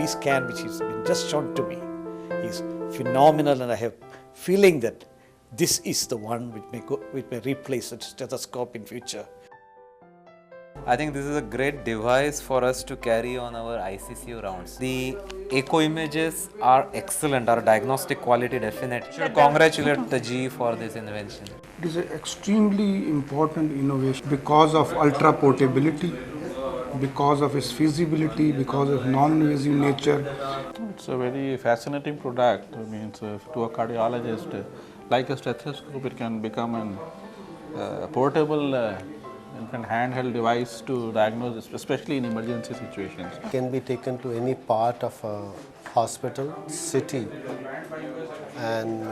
CT scan which has been just shown to me is phenomenal, and I have feeling that this is the one which may replace the stethoscope in future. I think this is a great device for us to carry on our ICCU rounds. The echo images are excellent, our diagnostic quality definite. Should congratulate the GE for this invention. It is an extremely important innovation because of ultra portability, because of its feasibility, because of non-invasive nature. It's a very fascinating product. I mean, to a cardiologist, like a stethoscope, it can become a portable handheld device to diagnose, especially in emergency situations. It can be taken to any part of a hospital, city, and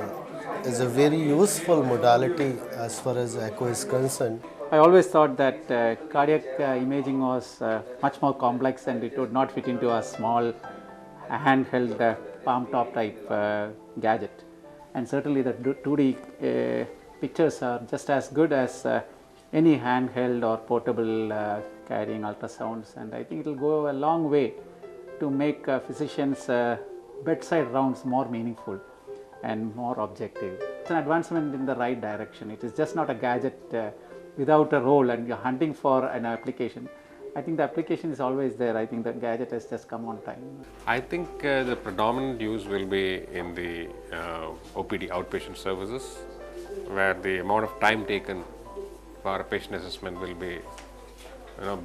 is a very useful modality as far as echo is concerned. I always thought that cardiac imaging was much more complex and it would not fit into a small handheld palm top type gadget. And certainly the 2D pictures are just as good as any handheld or portable carrying ultrasounds, and I think it will go a long way to make physicians' bedside rounds more meaningful and more objective. It's an advancement in the right direction. It is just not a gadget without a role and you're hunting for an application. I think the application is always there. I think the gadget has just come on time. I think the predominant use will be in the OPD outpatient services, where the amount of time taken for a patient assessment will be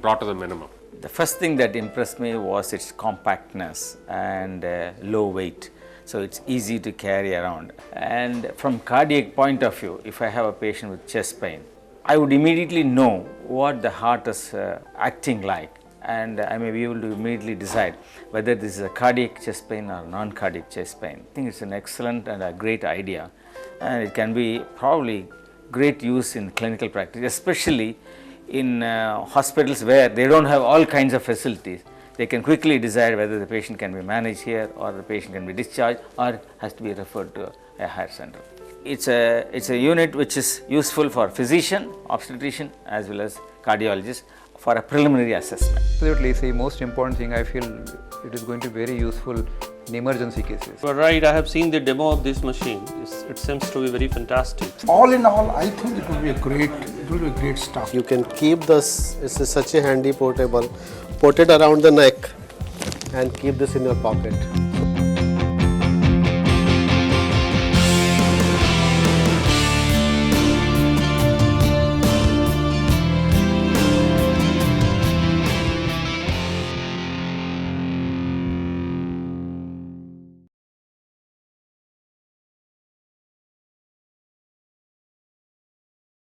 brought to the minimum. The first thing that impressed me was its compactness and low weight. So it's easy to carry around. And from cardiac point of view, if I have a patient with chest pain, I would immediately know what the heart is acting like, and I may be able to immediately decide whether this is a cardiac chest pain or non-cardiac chest pain. I think it's an excellent and a great idea, and it can be probably great use in clinical practice, especially in hospitals where they don't have all kinds of facilities. They can quickly decide whether the patient can be managed here or the patient can be discharged or has to be referred to a higher center. It's a unit which is useful for physician, obstetrician as well as cardiologist for a preliminary assessment. Absolutely, it's the most important thing. I feel it is going to be very useful in emergency cases. You are right, I have seen the demo of this machine. It seems to be very fantastic. All in all, I think it will be a great stuff. You can keep this, it's such a handy portable, put it around the neck and keep this in your pocket.